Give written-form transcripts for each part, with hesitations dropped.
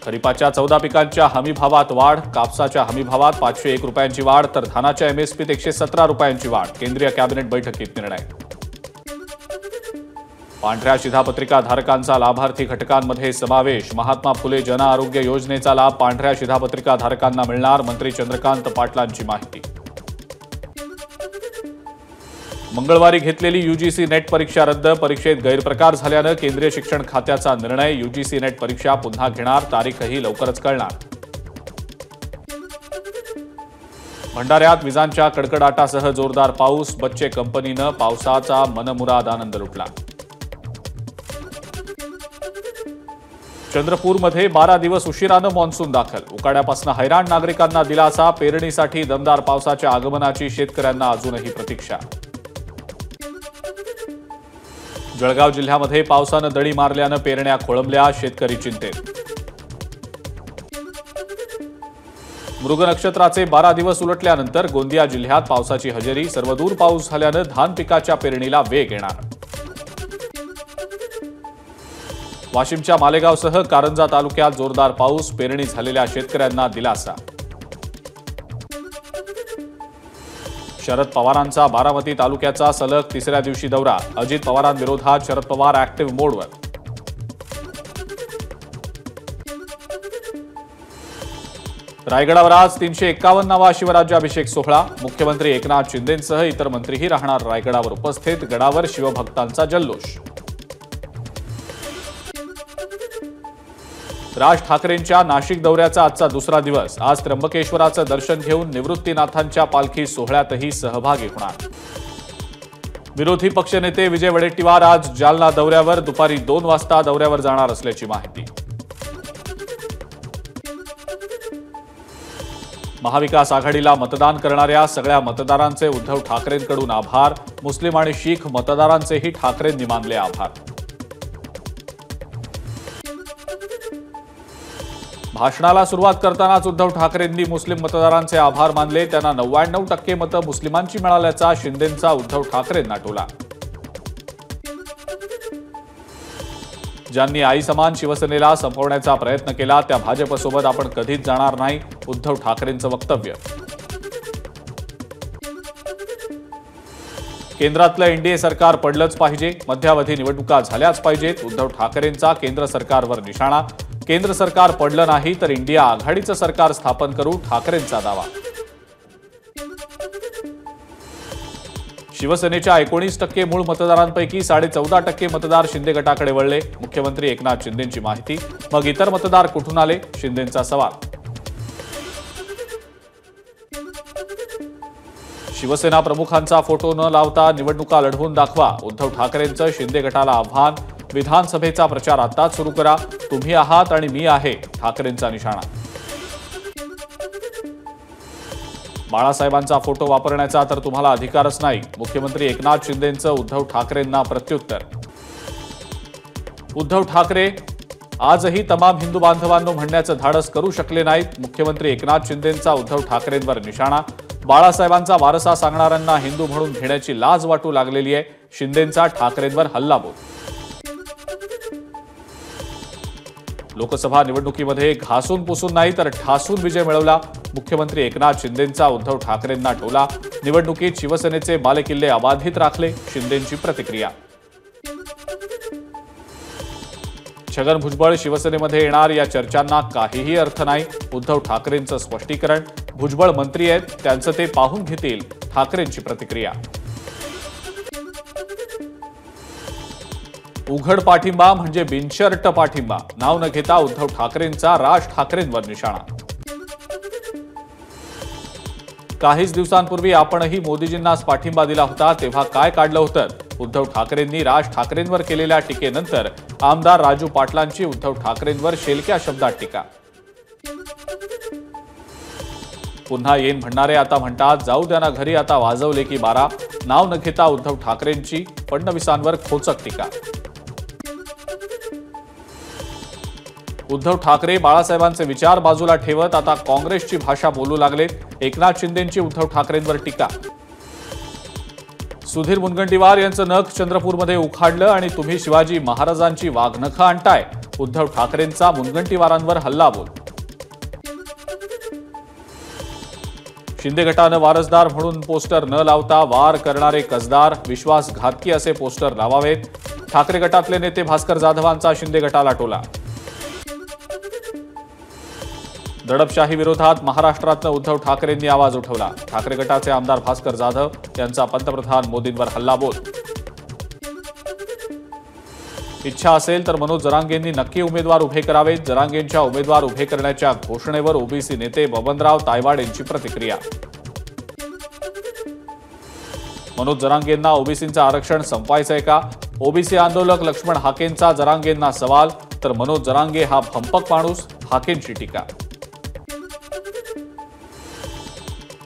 खरीपाच्या 14 पिकांच्या हमी भावात वाढ, कापसाच्या हमी भावात 501 रुपयांची वाढ तर धानाच्या एमएसपीत 117 रुपयांची वाढ. केंद्रीय कॅबिनेट बैठकीत निर्णय. पांढऱ्या शिधापत्रिका धारकांचा लाभार्थी घटकांमध्ये समावेश. महात्मा फुले जन आरोग्य योजनेचा लाभ पांढऱ्या शिधापत्रिका धारकांना मिळणार. मंत्री चंद्रकांत पाटलांची माहिती. मंगळवारी घेतलेली यूजीसी नेट परीक्षा रद्द. परीक्षेत गैरप्रकार झाल्यानं केंद्रीय शिक्षण खात्याचा निर्णय. यूजीसी नेट परीक्षा पुन्हा घेणार. तारीखही लवकरच कळणार. भंडाऱ्यात विजांच्या कडकडाटासह जोरदार पाऊस. बच्चे कंपनीनं पावसाचा मनमुराद आनंद लुटला. चंद्रपूरमध्ये 12 दिवस उशिरानं मान्सून दाखल. उकाड्यापासून हैराण नागरिकांना दिलासा. पेरणीसाठी दमदार पावसाच्या आगमनाची शेतकऱ्यांना अजूनही प्रतीक्षा. जळगाव जिल्ह्यामध्ये पावसानं दडी मारल्यानं पेरण्या खोळंबल्या. शेतकरी चिंतेत. मृग नक्षत्राचे 12 दिवस उलटल्यानंतर गोंदिया जिल्ह्यात पावसाची हजेरी. सर्वदूर पाऊस झाल्यानं धान पिकाच्या पेरणीला वेग येणार. वाशिमच्या मालेगावसह कारंजा तालुक्यात जोरदार पाऊस. पेरणी झालेल्या शेतकऱ्यांना दिलासा. शरद पवारांचा बारामती तालुक्याचा सलग तिसऱ्या दिवशी दौरा. अजित पवारांविरोधात शरद पवार ऍक्टिव्ह मोडवर. रायगडावर आज 351वा शिवराज्याभिषेक सोहळा. मुख्यमंत्री एकनाथ शिंदेंसह इतर मंत्रीही राहणार रायगडावर उपस्थित. गडावर शिवभक्तांचा जल्लोष. राज ठाकरेंच्या नाशिक दौऱ्याचा आजचा दुसरा दिवस. आज त्र्यंबकेश्वराचं दर्शन घेऊन निवृत्तीनाथांच्या पालखी सोहळ्यातही सहभागी होणार. विरोधी पक्षनेते विजय वडेट्टीवार आज जालना दौऱ्यावर. दुपारी 2 वाजता दौऱ्यावर जाणार असल्याची माहिती. महाविकास आघाडीला मतदान करणाऱ्या सगळ्या मतदारांचे उद्धव ठाकरेंकडून आभार. मुस्लिम आणि शीख मतदारांचेही ठाकरेंनी मानले आभार. भाषणाला सुरुवात करतानाच उद्धव ठाकरेंनी मुस्लिम मतदारांचे आभार मानले. त्यांना 99% मतं मुस्लिमांची मिळाल्याचा शिंदेंचा उद्धव ठाकरेंना टोला. ज्यांनी आई समान शिवसेनेला संपवण्याचा प्रयत्न केला त्या भाजपसोबत आपण कधीच जाणार नाही. उद्धव ठाकरेंचं वक्तव्य. केंद्रातलं एनडीए सरकार पडलंच पाहिजे. मध्यावधी निवडणुका झाल्याच पाहिजेत. उद्धव ठाकरेंचा केंद्र सरकारवर निशाणा. केंद्र सरकार पडलं नाही तर इंडिया आघाडीचं सरकार स्थापन करू. ठाकरेंचा दावा. शिवसेनेच्या 19% मूळ मतदारांपैकी 14.5% मतदार शिंदे गटाकडे वळले. मुख्यमंत्री एकनाथ शिंदेंची माहिती. मग इतर मतदार कुठून आले? शिंदेंचा सवाल. शिवसेना प्रमुखांचा फोटो न लावता निवडणुका लढवून दाखवा. उद्धव ठाकरेंचं शिंदे गटाला आव्हान. विधानसभेचा प्रचार आताच सुरू करा. तुम्ही आहात आणि मी आहे. ठाकरेंचा निशाणा. बाळासाहेबांचा फोटो वापरण्याचा तर तुम्हाला अधिकारच नाही. मुख्यमंत्री एकनाथ शिंदेंचं उद्धव ठाकरेंना प्रत्युत्तर. उद्धव ठाकरे आजही तमाम हिंदू बांधवांनो म्हणण्याचं धाडस करू शकले नाहीत. मुख्यमंत्री एकनाथ शिंदेंचा उद्धव ठाकरेंवर निशाणा. बाळासाहेबांचा वारसा सांगणाऱ्यांना हिंदू म्हणून घेण्याची लाज वाटू लागलेली आहे. शिंदेंचा ठाकरेंवर हल्लाबोल. लोकसभा निवडणुकीमध्ये घासून पुसून नाही तर ठासून विजय मिळवला. मुख्यमंत्री एकनाथ शिंदेंचा उद्धव ठाकरेंना टोला. निवडणुकीत शिवसेनेचे बालेकिल्ले अबाधित राखले. शिंदेंची प्रतिक्रिया. छगन भुजबळ शिवसेनेमध्ये येणार या चर्चांना काहीही अर्थ नाही. उद्धव ठाकरेंचं स्पष्टीकरण. भुजबळ मंत्री आहेत, त्यांचं ते पाहून घेतील. ठाकरेंची प्रतिक्रिया. उघड पाठिंबा म्हणजे बिनशर्त पाठिंबा. नाव न घेता उद्धव ठाकरेंचा राज ठाकरेंवर निशाणा. काहीच दिवसांपूर्वी आपणही मोदीजींनाच पाठिंबा दिला होता. तेव्हा काय काढलं होतं? उद्धव ठाकरेंनी राज ठाकरेंवर केलेल्या टीकेनंतर आमदार राजू पाटलांची उद्धव ठाकरेंवर शेलक्या शब्दात टीका. पुन्हा येईन म्हणणारे आता म्हणतात जाऊ द्या ना घरी, आता वाजवले की 12. नाव न घेता उद्धव ठाकरेंची फडणवीसांवर खोचक टीका. उद्धव ठाकरे बाळासाहेबांचे विचार बाजूला ठेवत आता काँग्रेसची भाषा बोलू लागले. एकनाथ शिंदेंची उद्धव ठाकरेंवर टीका. सुधीर मुनगंटीवार यांचं नख चंद्रपूरमध्ये उखाडलं आणि तुम्ही शिवाजी महाराजांची वाघनखं आणताय, उद्धव ठाकरेंचा मुनगंटीवारांवर हल्लाबोल. शिंदे गटानं वारसदार म्हणून पोस्टर न लावता वार करणारे कसदार, विश्वासघातकी असे पोस्टर लावावेत. ठाकरे गटातले नेते भास्कर जाधवांचा शिंदे गटाला टोला. दडपशाही विरोधात महाराष्ट्रातनं उद्धव ठाकरेंनी आवाज उठवला. ठाकरे गटाचे आमदार भास्कर जाधव यांचा पंतप्रधान मोदींवर हल्लाबोल. इच्छा असेल तर मनोज जरांगेंनी नक्की उमेदवार उभे करावेत. जरांगेंच्या उमेदवार उभे करण्याच्या घोषणेवर ओबीसी नेते बबनराव तायवाड यांची प्रतिक्रिया. मनोज जरांगेंना ओबीसींचं आरक्षण संपवायचंय का? ओबीसी आंदोलक लक्ष्मण हाकेंचा जरांगेंना सवाल, तर मनोज जरांगे हा भंपक माणूस, हाकेंची टीका.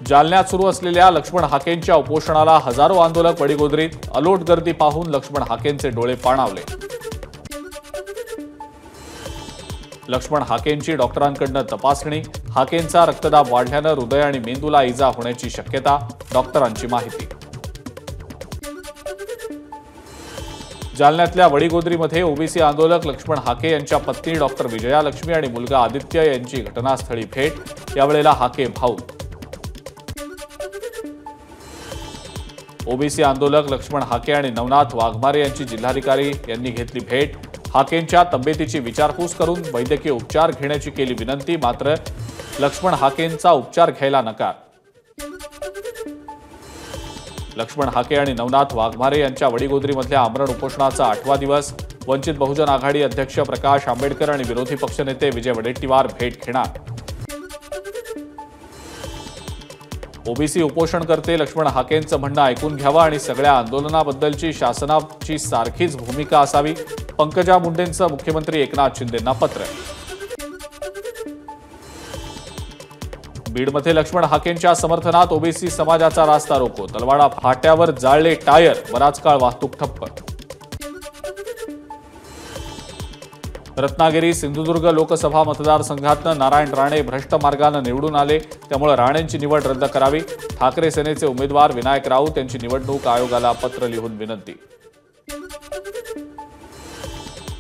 जालन्यात सुरू असलेल्या लक्ष्मण हाकेंच्या उपोषणाला हजारो आंदोलक वडीगोद्रीत. अलोट गर्दी पाहून लक्ष्मण हाकेंचे डोळे पाणावले. लक्ष्मण हाकेंची डॉक्टरांकडून तपासणी. हाकेंचा रक्तदाब वाढल्यानं हृदय आणि मेंदूला इजा होण्याची शक्यता, डॉक्टरांची माहिती. जालन्यातल्या वडीगोद्रीमध्ये ओबीसी आंदोलक लक्ष्मण हाके यांच्या पत्नी डॉक्टर विजया लक्ष्मी आणि मुलगा आदित्य यांची घटनास्थळी भेट. यावेळेला हाके भाऊक. ओबीसी आंदोलक लक्ष्मण हाके आणि नवनाथ वाघमारे यांची जिल्हाधिकारी यांनी घेतली भेट. हाकेंच्या तब्येतीची विचारपूस करून वैद्यकीय उपचार घेण्याची केली विनंती, मात्र लक्ष्मण हाकेंचा उपचार घ्यायला नकार. लक्ष्मण हाके आणि नवनाथ वाघमारे यांच्या वडीगोद्रीमधल्या आमरण उपोषणाचा 8वा दिवस. वंचित बहुजन आघाडी अध्यक्ष प्रकाश आंबेडकर आणि विरोधी पक्षनेते विजय वडेट्टीवार भेट घेणार. ओबीसी उपोषणकर्ते लक्ष्मण हाकेंचं म्हणणं ऐकून घ्यावं आणि सगळ्या आंदोलनाबद्दलची शासनाची सारखीच भूमिका असावी. पंकजा मुंडेंचं मुख्यमंत्री एकनाथ शिंदेंना पत्र. बीडमध्ये लक्ष्मण हाकेंच्या समर्थनात ओबीसी समाजाचा रास्ता रोको. तलवाडा फाट्यावर जाळले टायर, बराच काळ वाहतूक ठप्प. रत्नागिरी सिंधुदुर्ग लोकसभा मतदारसंघातनं नारायण राणे भ्रष्ट मार्गानं निवडून आले, त्यामुळे राणेंची निवड रद्द करावी. ठाकरे सेनेचे उमेदवार विनायक राऊत यांची निवडणूक आयोगाला पत्र लिहून विनंती.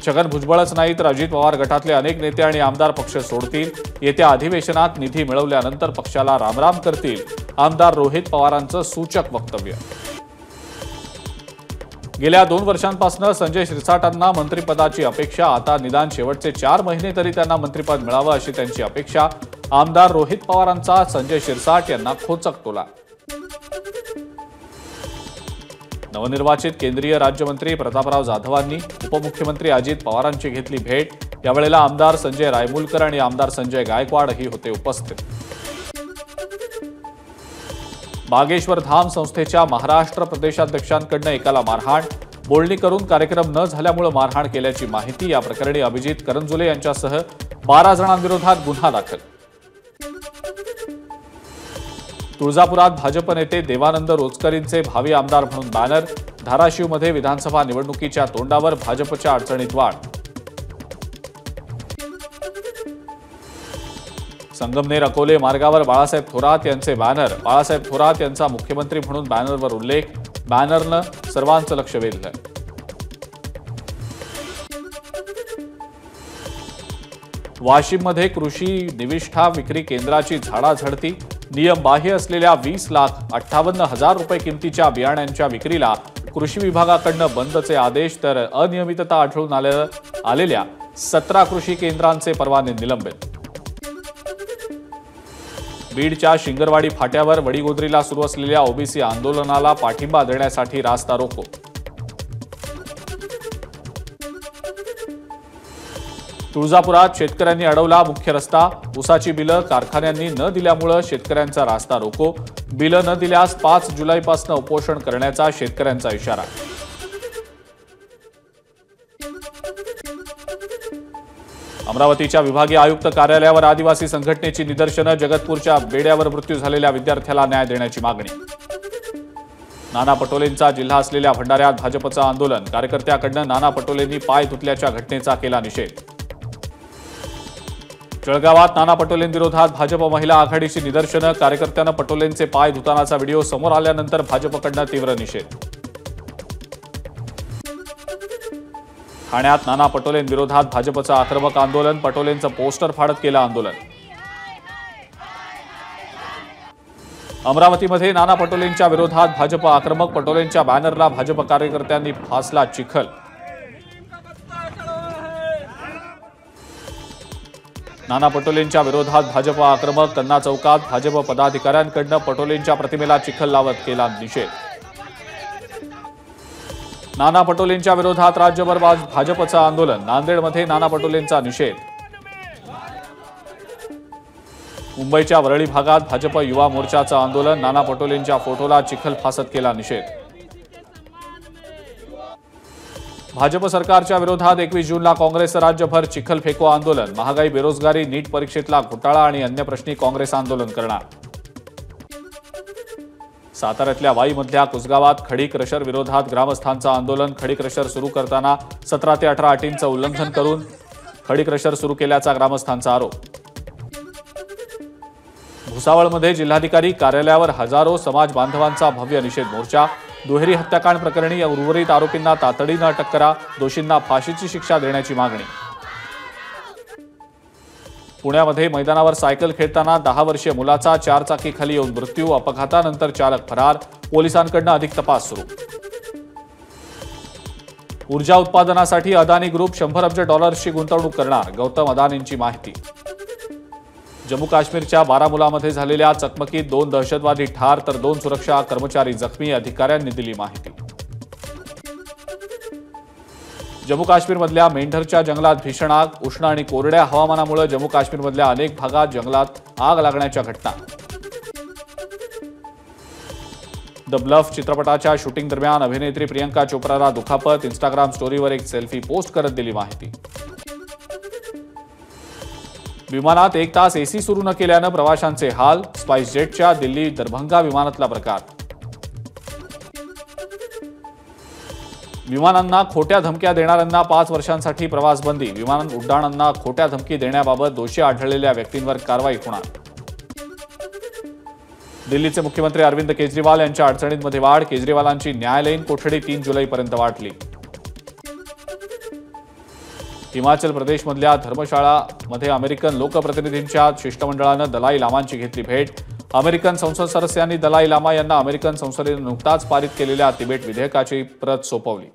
छगन भुजबळच नाही तर अजित पवार गटातले अनेक नेते आणि आमदार पक्ष सोडतील. येत्या अधिवेशनात निधी मिळवल्यानंतर पक्षाला रामराम करतील, आमदार रोहित पवारांचं सूचक वक्तव्य. गेल्या 2 वर्षांपासून संजय शिरसाटांना मंत्रिपदाची अपेक्षा. आता निदान शेवटचे 4 महिने तरी त्यांना मंत्रिपद मिळावं अशी त्यांची अपेक्षा. आमदार रोहित पवारांचा संजय शिरसाट यांना खोचक टोला. नवनिर्वाचित केंद्रीय राज्यमंत्री प्रतापराव जाधवांनी उपमुख्यमंत्री अजित पवारांची घेतली भेट. यावेळेला आमदार संजय रायमुलकर आणि आमदार संजय गायकवाडही होते उपस्थित. बागेश्वर धाम संस्थेच्या महाराष्ट्र प्रदेशाध्यक्षांकडून एकाला मारहाण. बोलणी करून कार्यक्रम न झाल्यामुळे मारहाण केल्याची माहिती. या प्रकरणी अभिजित करंजुले यांच्यासह 12 जणांविरोधात गुन्हा दाखल. तुळजापुरात भाजप नेते देवानंद रोचकरींचे भावी आमदार म्हणून बॅनर. धाराशिवमध्ये विधानसभा निवडणुकीच्या तोंडावर भाजपच्या अडचणीत वाढ. संगमनेर अकोले मार्गावर बाळासाहेब थोरात यांचे बॅनर. बाळासाहेब थोरात यांचा मुख्यमंत्री म्हणून बॅनरवर उल्लेख. बॅनरनं सर्वांचं लक्ष वेधलं. वाशिममध्ये कृषी निविष्ठा विक्री केंद्राची झाडाझडती. नियमबाह्य असलेल्या 20,58,000 रुपये किमतीच्या बियाण्यांच्या विक्रीला कृषी विभागाकडून बंदचे आदेश, तर अनियमितता आढळून आलेल्या 17 कृषी केंद्रांचे परवाने निलंबित. बीडच्या शिंगरवाडी फाट्यावर वडीगोद्रीला सुरू असलेल्या ओबीसी आंदोलनाला पाठिंबा देण्यासाठी रास्ता रोको. तुळजापुरात शेतकऱ्यांनी अडवला मुख्य रस्ता. ऊसाची बिलं कारखान्यांनी न दिल्यामुळे शेतकऱ्यांचा रास्ता रोको. बिलं न दिल्यास 5 जुलैपासून उपोषण करण्याचा शेतकऱ्यांचा इशारा. अमरावतीच्या विभागीय आयुक्त कार्यालयावर आदिवासी संघटनेची निदर्शनं. जगतपूरच्या बेड्यावर मृत्यू झालेल्या विद्यार्थ्याला न्याय देण्याची मागणी. नाना पटोलेंचा जिल्हा असलेल्या भंडाऱ्यात भाजपचं आंदोलन. कार्यकर्त्याकडून नाना पटोलेंनी पाय धुतल्याच्या घटनेचा केला निषेध. जळगावात नाना पटोलेंविरोधात भाजप महिला आघाडीची निदर्शनं. कार्यकर्त्यानं पटोलेंचे पाय धुतानाचा व्हिडिओ समोर आल्यानंतर भाजपकडून तीव्र निषेध. ठाण्यात नाना पटोलेंविरोधात भाजपचं आक्रमक आंदोलन, पटोलेंचं पोस्टर फाडत केलं आंदोलन। अमरावतीमध्ये नाना पटोलेंच्या विरोधात भाजप आक्रमक, पटोलेंच्या बॅनरला भाजप कार्यकर्त्यांनी फासला चिखल। नाना पटोलेंच्या विरोधात भाजप आक्रमक, कन्ना चौकात भाजप पदाधिकाऱ्यांकडून पटोलेंच्या प्रतिमेला चिखल लावत केला निषेध। नाना पटोलेंच्या विरोधात राज्यभर भाजपचं आंदोलन, नांदेडमध्ये नाना पटोलेंचा निषेध। मुंबईच्या वरळी भागात भाजप युवा मोर्चाचं आंदोलन, नाना पटोलेंच्या फोटोला चिखल फासत केला निषेध। भाजप सरकारच्या विरोधात 21 जूनला काँग्रेस राज्यभर चिखल फेको आंदोलन, महागाई, बेरोजगारी, नीट परीक्षेतला घोटाळा आणि अन्य प्रश्नी काँग्रेस आंदोलन करणार। साताऱ्यातल्या वाईमधल्या कुसगावात खडी क्रशर विरोधात ग्रामस्थांचं आंदोलन, खडी क्रशर सुरू करताना 17 ते 18 अटींचं उल्लंघन करून खडी क्रशर सुरू केल्याचा ग्रामस्थांचा आरोप। भुसावळमध्ये जिल्हाधिकारी कार्यालयावर हजारो समाज बांधवांचा भव्य निषेध मोर्चा, दुहेरी हत्याकांड प्रकरणी उर्वरित आरोपींना तातडीनं अटक करा, दोषींना फाशीची शिक्षा देण्याची मागणी। पुण्यामध्ये मैदानावर सायकल खेळताना 10 वर्षीय मुलाचा 4 चाकीखाली येऊन मृत्यू, अपघातानंतर चालक फरार, पोलिसांकडून अधिक तपास सुरू। ऊर्जा उत्पादनासाठी अदानी ग्रुप $100 अब्ज गुंतवणूक करणार, गौतम अदानींची माहिती। जम्मू काश्मीरच्या बारामुलामध्ये झालेल्या चकमकीत 2 दहशतवादी ठार तर 2 सुरक्षा कर्मचारी जखमी, अधिकाऱ्यांनी दिली माहिती। जम्मू काश्मीरमधल्या मेंढरच्या जंगलात भीषण आग, उष्ण आणि कोरड्या हवामानामुळे जम्मू काश्मीरमधल्या अनेक भागात जंगलात आग लागण्याच्या घटना। द ब्लफ चित्रपटाच्या शूटिंग दरम्यान अभिनेत्री प्रियंका चोप्राला दुखापत, इंस्टाग्राम स्टोरीवर एक सेल्फी पोस्ट करत दिली माहिती। विमानात 1 तास एसी सुरू न केल्यानं प्रवाशांचे हाल, स्पाइस जेटच्या दिल्ली दरभंगा विमानातला प्रकार। विमानांना खोट्या धमक्या देणाऱ्यांना 5 वर्षांसाठी प्रवास बंदी, विमान उड्डाणांना खोट्या धमकी देण्याबाबत दोषी आढळलेल्या व्यक्तींवर कारवाई होणार। दिल्लीचे मुख्यमंत्री अरविंद केजरीवाल यांच्या अडचणींमध्ये वाढ, केजरीवालांची न्यायालयीन कोठडी 3 जुलैपर्यंत वाढली। हिमाचल प्रदेशमधल्या धर्मशाळामध्ये अमेरिकन लोकप्रतिनिधींच्या शिष्टमंडळानं दलाई लामांची घेतली भेट, अमेरिकन संसद सदस्यांनी दलाई लामा यांना अमेरिकन संसदेने नुकताच पारित केलेल्या तिबेट विधेयकाची प्रत सोपवली।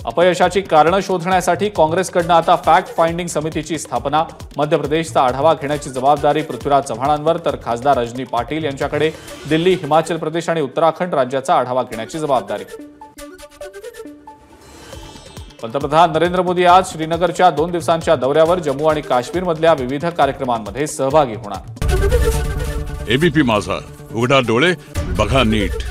अपयशाची कारणं शोधण्यासाठी काँग्रेसकडून आता फॅक्ट फाइंडिंग समितीची स्थापना, मध्य प्रदेशचा आढावा घेण्याची जबाबदारी पृथ्वीराज चव्हाणांवर तर खासदार रजनी पाटील यांच्याकडे दिल्ली, हिमाचल प्रदेश आणि उत्तराखंड राज्याचा आढावा घेण्याची जबाबदारी। पंतप्रधान नरेंद्र मोदी आज श्रीनगरच्या 2 दिवसांच्या दौऱ्यावर, जम्मू आणि काश्मीरमधल्या विविध कार्यक्रमांमध्ये सहभागी होणार। एबीपी माझा, उघडा डोळे बघा नीट।